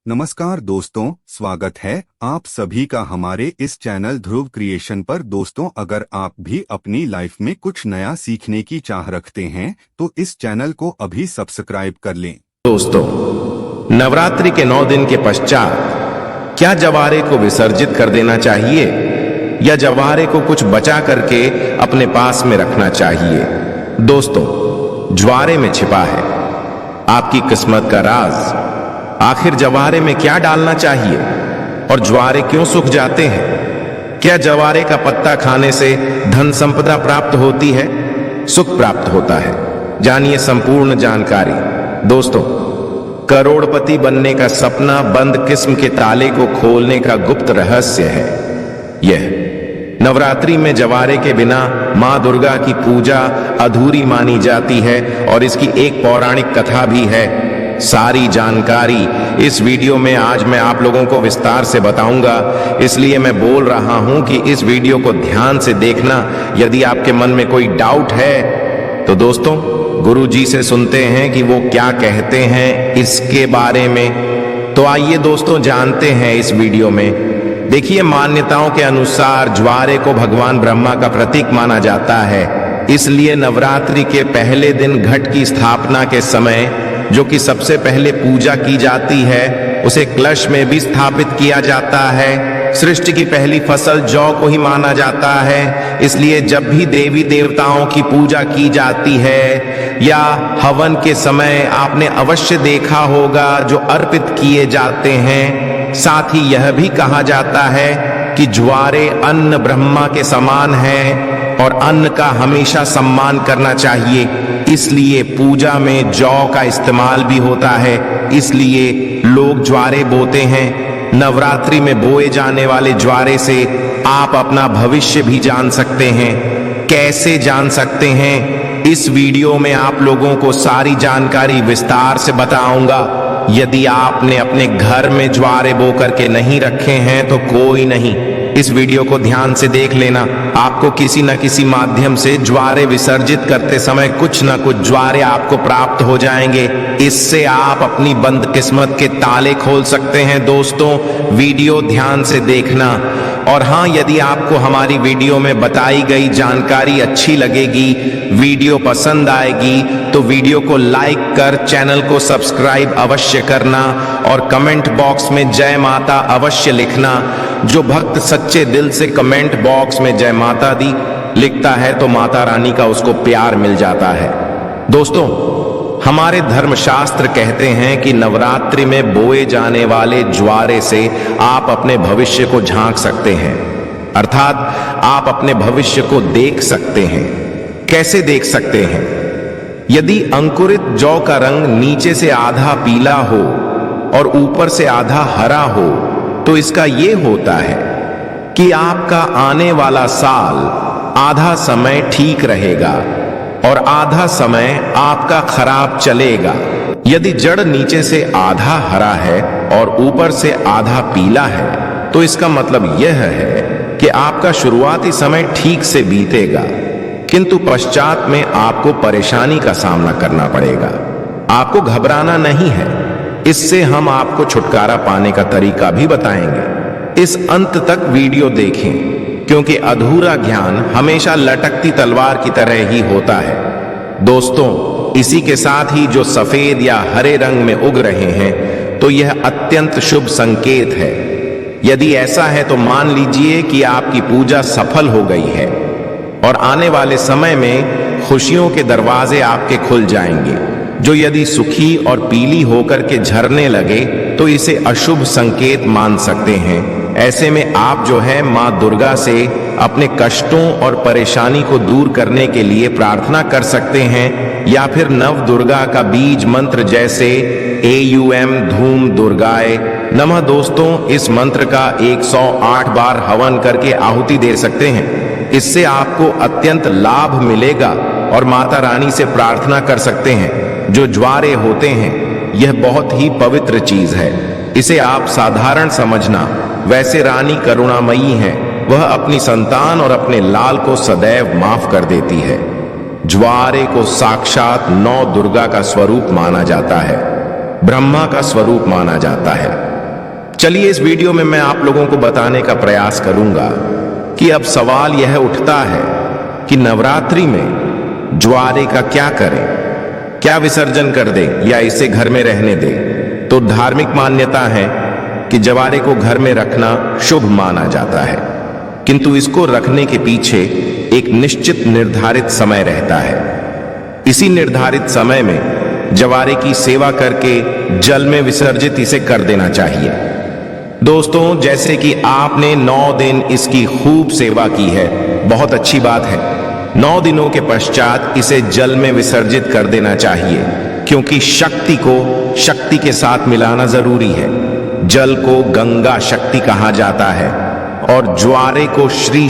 नमस्कार दोस्तों, स्वागत है आप सभी का हमारे इस चैनल ध्रुव क्रिएशन पर। दोस्तों, अगर आप भी अपनी लाइफ में कुछ नया सीखने की चाह रखते हैं तो इस चैनल को अभी सब्सक्राइब कर लें। दोस्तों, नवरात्रि के 9 दिन के पश्चात क्या जवारे को विसर्जित कर देना चाहिए या जवारे को कुछ बचा करके अपने पास में रखना चाहिए? दोस्तों, ज्वारे में छिपा है आपकी किस्मत का राज। आखिर जवारे में क्या डालना चाहिए और ज्वारे क्यों सूख जाते हैं? क्या जवारे का पत्ता खाने से धन संपदा प्राप्त होती है, सुख प्राप्त होता है? जानिए संपूर्ण जानकारी। दोस्तों, करोड़पति बनने का सपना बंद किस्म के ताले को खोलने का गुप्त रहस्य है यह। नवरात्रि में जवारे के बिना मां दुर्गा की पूजा अधूरी मानी जाती है और इसकी एक पौराणिक कथा भी है। सारी जानकारी इस वीडियो में आज मैं आप लोगों को विस्तार से बताऊंगा, इसलिए मैं बोल रहा हूं कि इस वीडियो को ध्यान से देखना। यदि आपके मन में कोई डाउट है तो दोस्तों, गुरु जी से सुनते हैं कि वो क्या कहते हैं इसके बारे में। तो आइए दोस्तों, जानते हैं इस वीडियो में। देखिए, मान्यताओं के अनुसार ज्वारे को भगवान ब्रह्मा का प्रतीक माना जाता है, इसलिए नवरात्रि के पहले दिन घट की स्थापना के समय जो कि सबसे पहले पूजा की जाती है, उसे कलश में भी स्थापित किया जाता है। सृष्टि की पहली फसल जौ को ही माना जाता है, इसलिए जब भी देवी देवताओं की पूजा की जाती है या हवन के समय आपने अवश्य देखा होगा जो अर्पित किए जाते हैं। साथ ही यह भी कहा जाता है कि ज्वारे अन्न ब्रह्मा के समान है और अन्न का हमेशा सम्मान करना चाहिए, इसलिए पूजा में जौ का इस्तेमाल भी होता है, इसलिए लोग ज्वारे बोते हैं। नवरात्रि में बोए जाने वाले ज्वारे से आप अपना भविष्य भी जान सकते हैं। कैसे जान सकते हैं? इस वीडियो में आप लोगों को सारी जानकारी विस्तार से बताऊंगा। यदि आपने अपने घर में ज्वारे बो करके नहीं रखे हैं तो कोई नहीं, इस वीडियो को ध्यान से देख लेना। आपको किसी न किसी माध्यम से ज्वारे विसर्जित करते समय कुछ न कुछ ज्वारे आपको प्राप्त हो जाएंगे। इससे आप अपनी बंद किस्मत के ताले खोल सकते हैं। दोस्तों, वीडियो ध्यान से देखना। और हाँ, यदि आपको हमारी वीडियो में बताई गई जानकारी अच्छी लगेगी, वीडियो पसंद आएगी, तो वीडियो को लाइक कर चैनल को सब्सक्राइब अवश्य करना और कमेंट बॉक्स में जय माता अवश्य लिखना। जो भक्त सच्चे दिल से कमेंट बॉक्स में जय माता दी लिखता है तो माता रानी का उसको प्यार मिल जाता है। दोस्तों, हमारे धर्मशास्त्र कहते हैं कि नवरात्रि में बोए जाने वाले ज्वारे से आप अपने भविष्य को झांक सकते हैं, अर्थात आप अपने भविष्य को देख सकते हैं। कैसे देख सकते हैं? यदि अंकुरित जौ का रंग नीचे से आधा पीला हो और ऊपर से आधा हरा हो तो इसका यह होता है कि आपका आने वाला साल आधा समय ठीक रहेगा और आधा समय आपका खराब चलेगा। यदि जड़ नीचे से आधा हरा है और ऊपर से आधा पीला है तो इसका मतलब यह है कि आपका शुरुआती समय ठीक से बीतेगा, किंतु पश्चात में आपको परेशानी का सामना करना पड़ेगा। आपको घबराना नहीं है, इससे हम आपको छुटकारा पाने का तरीका भी बताएंगे। इस अंत तक वीडियो देखें, क्योंकि अधूरा ज्ञान हमेशा लटकती तलवार की तरह ही होता है। दोस्तों, इसी के साथ ही जो सफेद या हरे रंग में उग रहे हैं तो यह अत्यंत शुभ संकेत है। यदि ऐसा है तो मान लीजिए कि आपकी पूजा सफल हो गई है और आने वाले समय में खुशियों के दरवाजे आपके खुल जाएंगे। जो यदि सुखी और पीली होकर के झरने लगे तो इसे अशुभ संकेत मान सकते हैं। ऐसे में आप जो है मां दुर्गा से अपने कष्टों और परेशानी को दूर करने के लिए प्रार्थना कर सकते हैं, या फिर नव दुर्गा का बीज मंत्र जैसे AUM धूम दुर्गाए नमः। दोस्तों, इस मंत्र का 108 बार हवन करके आहुति दे सकते हैं। इससे आपको अत्यंत लाभ मिलेगा और माता रानी से प्रार्थना कर सकते हैं। जो ज्वारे होते हैं यह बहुत ही पवित्र चीज है, इसे आप साधारण समझना। वैसे रानी करुणामयी हैं, वह अपनी संतान और अपने लाल को सदैव माफ कर देती है। ज्वारे को साक्षात 9 दुर्गा का स्वरूप माना जाता है, ब्रह्मा का स्वरूप माना जाता है। चलिए इस वीडियो में मैं आप लोगों को बताने का प्रयास करूंगा कि अब सवाल यह उठता है कि नवरात्रि में ज्वारे का क्या करें, क्या विसर्जन कर दें या इसे घर में रहने दें। तो धार्मिक मान्यता है कि ज्वारे को घर में रखना शुभ माना जाता है, किंतु इसको रखने के पीछे एक निश्चित निर्धारित समय रहता है। इसी निर्धारित समय में ज्वारे की सेवा करके जल में विसर्जित इसे कर देना चाहिए। दोस्तों, जैसे कि आपने 9 दिन इसकी खूब सेवा की है, बहुत अच्छी बात है। 9 दिनों के पश्चात इसे जल में विसर्जित कर देना चाहिए, क्योंकि शक्ति को शक्ति के साथ मिलाना जरूरी है। जल को गंगा शक्ति कहा जाता है और ज्वारे को श्री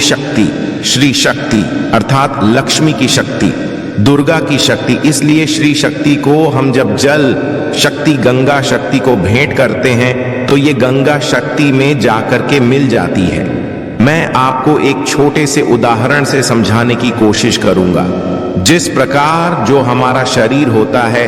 शक्ति अर्थात लक्ष्मी की शक्ति, दुर्गा की शक्ति। इसलिए श्री शक्ति को हम जब जल शक्ति गंगा शक्ति को भेंट करते हैं तो ये गंगा शक्ति में जाकर के मिल जाती है। मैं आपको एक छोटे से उदाहरण से समझाने की कोशिश करूंगा। जिस प्रकार जो हमारा शरीर होता है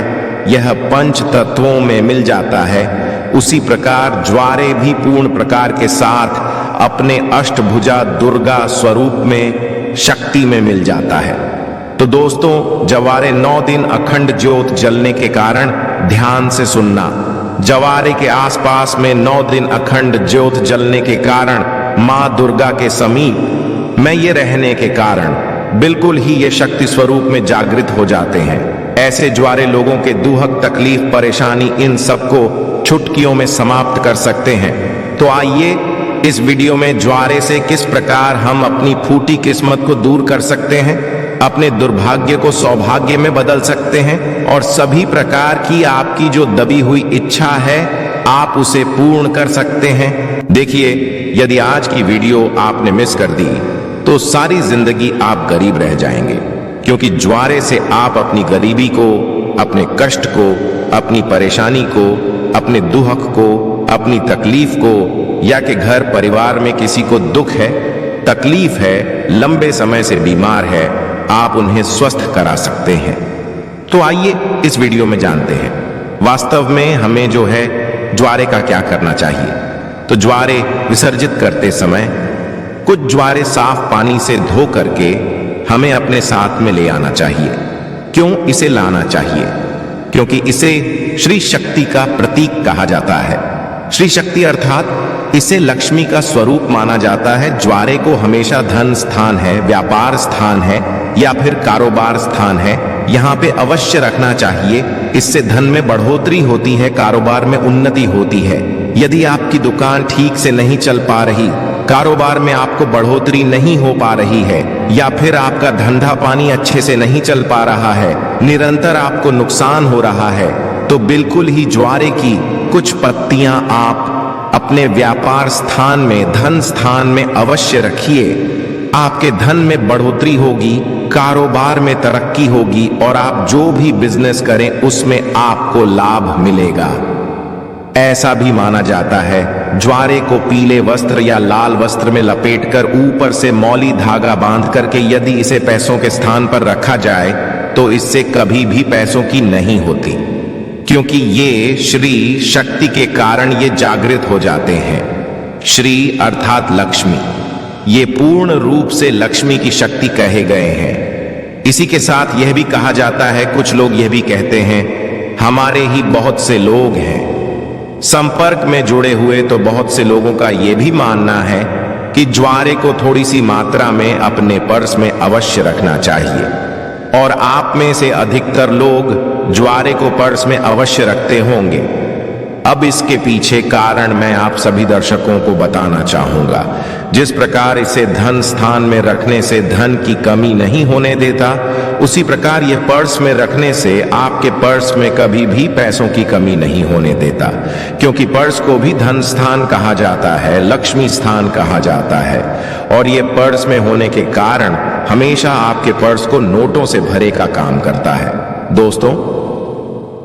यह 5 तत्वों में मिल जाता है, उसी प्रकार ज्वारे भी पूर्ण प्रकार के साथ अपने अष्टभुजा दुर्गा स्वरूप में शक्ति में मिल जाता है। तो दोस्तों, ज्वारे 9 दिन अखंड ज्योत जलने के कारण ध्यान से सुनना, ज्वारे के आसपास में 9 दिन अखंड ज्योत जलने के कारण मां दुर्गा के समीप में ये रहने के कारण बिल्कुल ही ये शक्ति स्वरूप में जागृत हो जाते हैं। ऐसे ज्वारे लोगों के दुहक तकलीफ परेशानी इन सबको चुटकियों में समाप्त कर सकते हैं। तो आइए इस वीडियो में ज्वारे से किस प्रकार हम अपनी फूटी किस्मत को दूर कर सकते हैं, अपने दुर्भाग्य को सौभाग्य में बदल सकते हैं और सभी प्रकार की आपकी जो दबी हुई इच्छा है आप उसे पूर्ण कर सकते हैं। देखिए, यदि आज की वीडियो आपने मिस कर दी तो सारी जिंदगी आप गरीब रह जाएंगे, क्योंकि ज्वारे से आप अपनी गरीबी को, अपने कष्ट को, अपनी परेशानी को, अपने दुख को, अपनी तकलीफ को, या कि घर परिवार में किसी को दुख है, तकलीफ है, लंबे समय से बीमार है, आप उन्हें स्वस्थ करा सकते हैं। तो आइए इस वीडियो में जानते हैं वास्तव में हमें जो है ज्वारे का क्या करना चाहिए। तो ज्वारे विसर्जित करते समय कुछ ज्वारे साफ पानी से धो करके हमें अपने साथ में ले आना चाहिए। क्यों इसे लाना चाहिए? क्योंकि इसे श्री शक्ति का प्रतीक कहा जाता है। श्री शक्ति अर्थात इसे लक्ष्मी का स्वरूप माना जाता है। ज्वारे को हमेशा धन स्थान है, व्यापार स्थान है या फिर कारोबार स्थान है, यहाँ पे अवश्य रखना चाहिए। इससे धन में बढ़ोतरी होती है, कारोबार में उन्नति होती है। यदि आपकी दुकान ठीक से नहीं चल पा रही, कारोबार में आपको बढ़ोतरी नहीं हो पा रही है, या फिर आपका धंधा पानी अच्छे से नहीं चल पा रहा है, निरंतर आपको नुकसान हो रहा है, तो बिल्कुल ही ज्वारे की कुछ पत्तियां आप अपने व्यापार स्थान में, धन स्थान में अवश्य रखिए। आपके धन में बढ़ोतरी होगी, कारोबार में तरक्की होगी और आप जो भी बिजनेस करें उसमें आपको लाभ मिलेगा। ऐसा भी माना जाता है ज्वारे को पीले वस्त्र या लाल वस्त्र में लपेटकर ऊपर से मौली धागा बांध करके यदि इसे पैसों के स्थान पर रखा जाए तो इससे कभी भी पैसों की नहीं होती, क्योंकि ये श्री शक्ति के कारण ये जागृत हो जाते हैं। श्री अर्थात लक्ष्मी, ये पूर्ण रूप से लक्ष्मी की शक्ति कहे गए हैं। इसी के साथ यह भी कहा जाता है, कुछ लोग यह भी कहते हैं, हमारे ही बहुत से लोग हैं संपर्क में जुड़े हुए, तो बहुत से लोगों का यह भी मानना है कि ज्वारे को थोड़ी सी मात्रा में अपने पर्स में अवश्य रखना चाहिए। और आप में से अधिकतर लोग ज्वारे को पर्स में अवश्य रखते होंगे। अब इसके पीछे कारण मैं आप सभी दर्शकों को बताना चाहूंगा। जिस प्रकार इसे धन स्थान में रखने से धन की कमी नहीं होने देता, उसी प्रकार ये पर्स में रखने से आपके पर्स में कभी भी पैसों की कमी नहीं होने देता, क्योंकि पर्स को भी धन स्थान कहा जाता है, लक्ष्मी स्थान कहा जाता है। और ये पर्स में होने के कारण हमेशा आपके पर्स को नोटों से भरे का काम करता है। दोस्तों,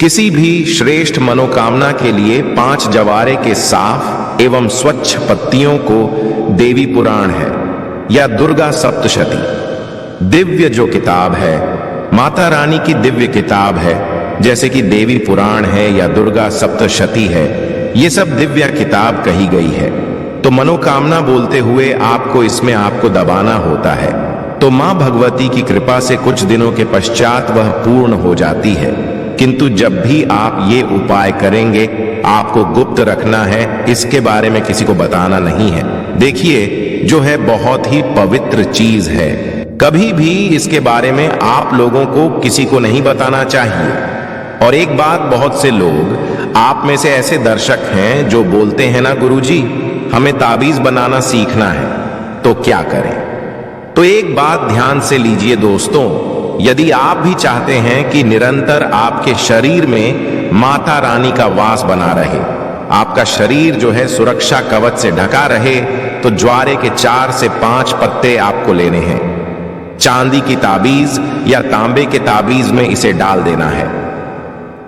किसी भी श्रेष्ठ मनोकामना के लिए 5 जवारे के साफ एवं स्वच्छ पत्तियों को देवी पुराण है या दुर्गा सप्तशती दिव्य जो किताब है, माता रानी की दिव्य किताब है, जैसे कि देवी पुराण है या दुर्गा सप्तशती है, ये सब दिव्य किताब कही गई है। तो मनोकामना बोलते हुए आपको इसमें आपको दबाना होता है। तो मां भगवती की कृपा से कुछ दिनों के पश्चात वह पूर्ण हो जाती है। किंतु जब भी आप ये उपाय करेंगे आपको गुप्त रखना है, इसके बारे में किसी को बताना नहीं है। देखिए, जो है बहुत ही पवित्र चीज है, कभी भी इसके बारे में आप लोगों को किसी को नहीं बताना चाहिए। और एक बात, बहुत से लोग आप में से ऐसे दर्शक हैं जो बोलते हैं ना गुरुजी हमें ताबीज बनाना सीखना है, तो क्या करें? तो एक बात ध्यान से लीजिए दोस्तों, यदि आप भी चाहते हैं कि निरंतर आपके शरीर में माता रानी का वास बना रहे, आपका शरीर जो है सुरक्षा कवच से ढका रहे, तो ज्वारे के 4 से 5 पत्ते आपको लेने हैं। चांदी की ताबीज या तांबे के ताबीज में इसे डाल देना है।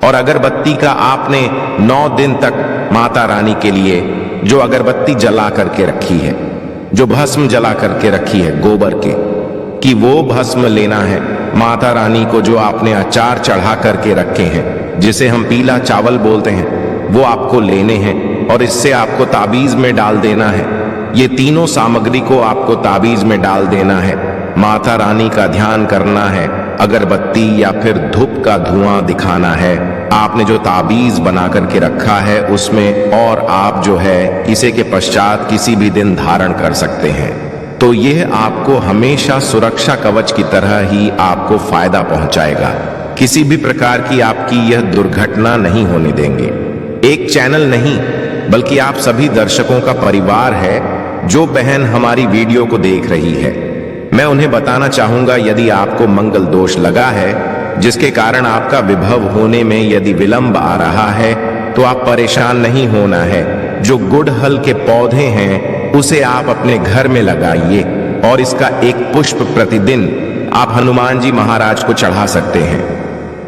और अगरबत्ती का आपने 9 दिन तक माता रानी के लिए जो अगरबत्ती जला करके रखी है, जो भस्म जला करके रखी है गोबर के, कि वो भस्म लेना है। माता रानी को जो आपने अचार चढ़ा करके रखे हैं, जिसे हम पीला चावल बोलते हैं, वो आपको लेने हैं और इससे आपको ताबीज में डाल देना है। ये तीनों सामग्री को आपको ताबीज में डाल देना है। माता रानी का ध्यान करना है, अगरबत्ती या फिर धूप का धुआं दिखाना है आपने जो ताबीज बना करके रखा है उसमें, और आप जो है इसे के पश्चात किसी भी दिन धारण कर सकते हैं। तो यह आपको हमेशा सुरक्षा कवच की तरह ही आपको फायदा पहुंचाएगा। किसी भी प्रकार की आपकी यह दुर्घटना नहीं होने देंगे। एक चैनल नहीं बल्कि आप सभी दर्शकों का परिवार है जो बहन हमारी वीडियो को देख रही है। मैं उन्हें बताना चाहूंगा, यदि आपको मंगल दोष लगा है जिसके कारण आपका विभव होने में यदि विलंब आ रहा है, तो आप परेशान नहीं होना है। जो गुड़हल के पौधे हैं उसे आप अपने घर में लगाइए और इसका एक पुष्प प्रतिदिन आप हनुमान जी महाराज को चढ़ा सकते हैं।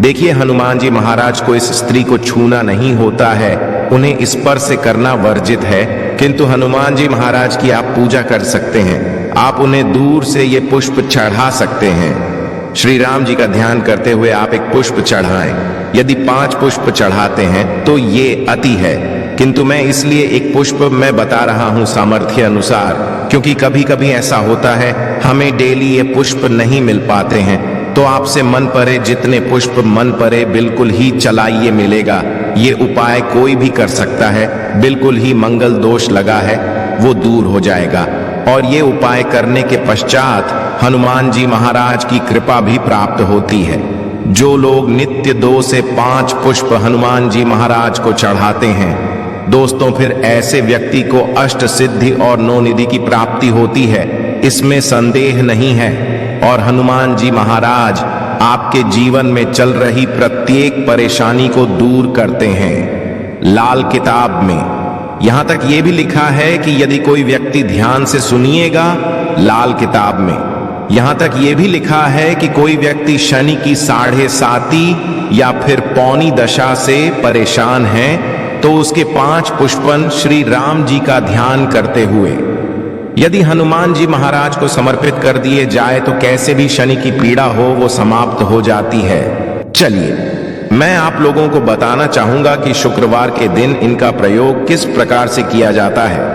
देखिए, हनुमान जी महाराज को इस स्त्री को छूना नहीं होता है, उन्हें स्पर्श से करना वर्जित है, किंतु हनुमान जी महाराज की आप पूजा कर सकते हैं। आप उन्हें दूर से ये पुष्प चढ़ा सकते हैं। श्री राम जी का ध्यान करते हुए आप एक पुष्प चढ़ाएं। यदि 5 पुष्प चढ़ाते हैं तो ये अति है, किंतु मैं इसलिए एक पुष्प मैं बता रहा हूं सामर्थ्य अनुसार, क्योंकि कभी कभी ऐसा होता है हमें डेली ये पुष्प नहीं मिल पाते हैं। तो आपसे मन परे जितने पुष्प मन परे बिल्कुल ही चलाइए, मिलेगा। ये उपाय कोई भी कर सकता है, बिल्कुल ही मंगल दोष लगा है वो दूर हो जाएगा। और ये उपाय करने के पश्चात हनुमान जी महाराज की कृपा भी प्राप्त होती है। जो लोग नित्य 2 से 5 पुष्प हनुमान जी महाराज को चढ़ाते हैं दोस्तों, फिर ऐसे व्यक्ति को अष्ट सिद्धि और 9 निधि की प्राप्ति होती है, इसमें संदेह नहीं है। और हनुमान जी महाराज आपके जीवन में चल रही प्रत्येक परेशानी को दूर करते हैं। लाल किताब में यहां तक यह भी लिखा है कि यदि कोई व्यक्ति ध्यान से सुनिएगा, लाल किताब में यहां तक यह भी लिखा है कि कोई व्यक्ति शनि की 7.5 या फिर पौनी दशा से परेशान है, तो उसके 5 पुष्पन श्री राम जी का ध्यान करते हुए यदि हनुमान जी महाराज को समर्पित कर दिए जाए तो कैसे भी शनि की पीड़ा हो वो समाप्त हो जाती है। चलिए, मैं आप लोगों को बताना चाहूंगा कि शुक्रवार के दिन इनका प्रयोग किस प्रकार से किया जाता है।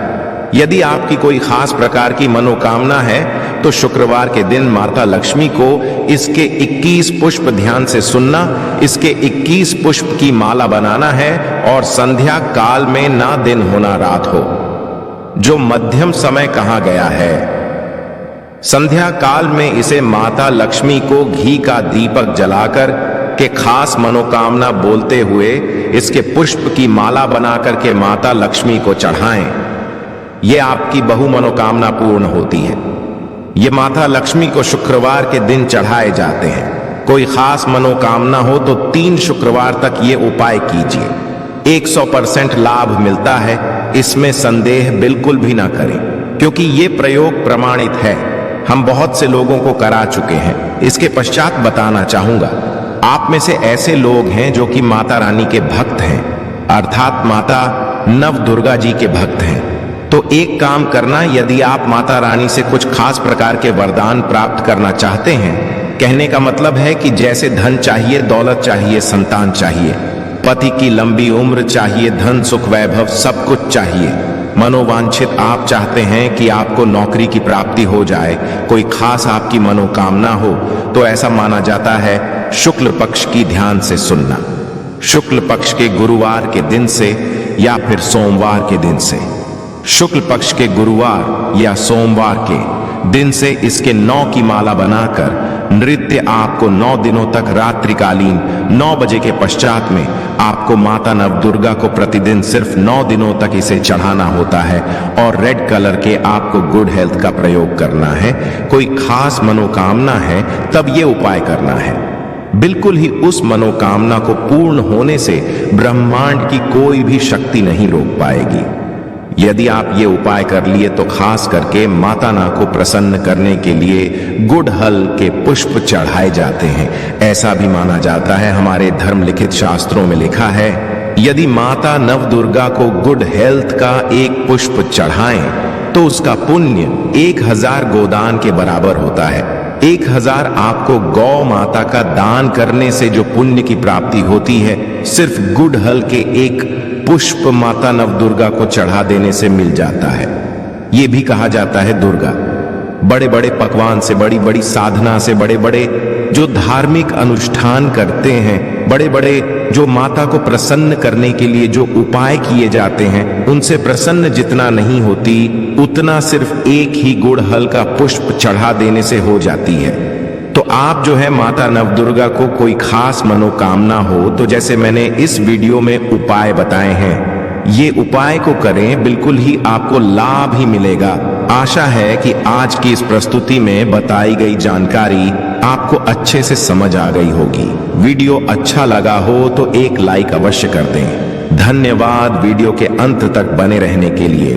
यदि आपकी कोई खास प्रकार की मनोकामना है तो शुक्रवार के दिन माता लक्ष्मी को इसके 21 पुष्प ध्यान से सुनना, इसके 21 पुष्प की माला बनाना है और संध्या काल में ना दिन होना रात हो, जो मध्यम समय कहा गया है। संध्या काल में इसे माता लक्ष्मी को घी का दीपक जलाकर के खास मनोकामना बोलते हुए इसके पुष्प की माला बनाकर के माता लक्ष्मी को चढ़ाएं। यह आपकी बहु मनोकामना पूर्ण होती है। ये माता लक्ष्मी को शुक्रवार के दिन चढ़ाए जाते हैं। कोई खास मनोकामना हो तो 3 शुक्रवार तक ये उपाय कीजिए, 100% लाभ मिलता है, इसमें संदेह बिल्कुल भी ना करें, क्योंकि ये प्रयोग प्रमाणित है। हम बहुत से लोगों को करा चुके हैं। इसके पश्चात बताना चाहूंगा, आप में से ऐसे लोग हैं जो कि माता रानी के भक्त हैं, अर्थात माता नव दुर्गा जी के भक्त हैं। तो एक काम करना, यदि आप माता रानी से कुछ खास प्रकार के वरदान प्राप्त करना चाहते हैं, कहने का मतलब है कि जैसे धन चाहिए, दौलत चाहिए, संतान चाहिए, पति की लंबी उम्र चाहिए, धन सुख वैभव सब कुछ चाहिए। मनोवांछित आप चाहते हैं कि आपको नौकरी की प्राप्ति हो जाए, कोई खास आपकी मनोकामना हो, तो ऐसा माना जाता है शुक्ल पक्ष की ध्यान से सुनना। शुक्ल पक्ष के गुरुवार के दिन से या फिर सोमवार के दिन से। शुक्ल पक्ष के गुरुवार या सोमवार के दिन से इसके 9 की माला बनाकर नृत्य आपको 9 दिनों तक रात्रिकालीन 9 बजे के पश्चात में आपको माता नवदुर्गा को प्रतिदिन सिर्फ 9 दिनों तक इसे चढ़ाना होता है और रेड कलर के आपको गुड हेल्थ का प्रयोग करना है। कोई खास मनोकामना है तब ये उपाय करना है। बिल्कुल ही उस मनोकामना को पूर्ण होने से ब्रह्मांड की कोई भी शक्ति नहीं रोक पाएगी। यदि आप ये उपाय कर लिए तो खास करके माता ना को प्रसन्न करने के लिए गुड़हल के पुष्प चढ़ाए जाते हैं। ऐसा भी माना जाता है, हमारे धर्म लिखित शास्त्रों में लिखा है, यदि माता नवदुर्गा को गुड हेल्थ का एक पुष्प चढ़ाएं तो उसका पुण्य 1000 गोदान के बराबर होता है। 1000 आपको गौ माता का दान करने से जो पुण्य की प्राप्ति होती है, सिर्फ गुड़हल के एक पुष्प माता नवदुर्गा को चढ़ा देने से मिल जाता है। यह भी कहा जाता है दुर्गा बड़े बड़े पकवान से, बड़ी बड़ी साधना से, बड़े बड़े जो धार्मिक अनुष्ठान करते हैं, बड़े बड़े जो माता को प्रसन्न करने के लिए जो उपाय किए जाते हैं, उनसे प्रसन्न जितना नहीं होती उतना सिर्फ एक ही गुड़हल का पुष्प चढ़ा देने से हो जाती है। तो आप जो है माता नवदुर्गा को कोई खास मनोकामना हो तो जैसे मैंने इस वीडियो में उपाय बताए हैं, ये उपाय को करें, बिल्कुल ही आपको लाभ ही मिलेगा। आशा है कि आज की इस प्रस्तुति में बताई गई जानकारी आपको अच्छे से समझ आ गई होगी। वीडियो अच्छा लगा हो तो एक लाइक अवश्य कर दें। धन्यवाद वीडियो के अंत तक बने रहने के लिए।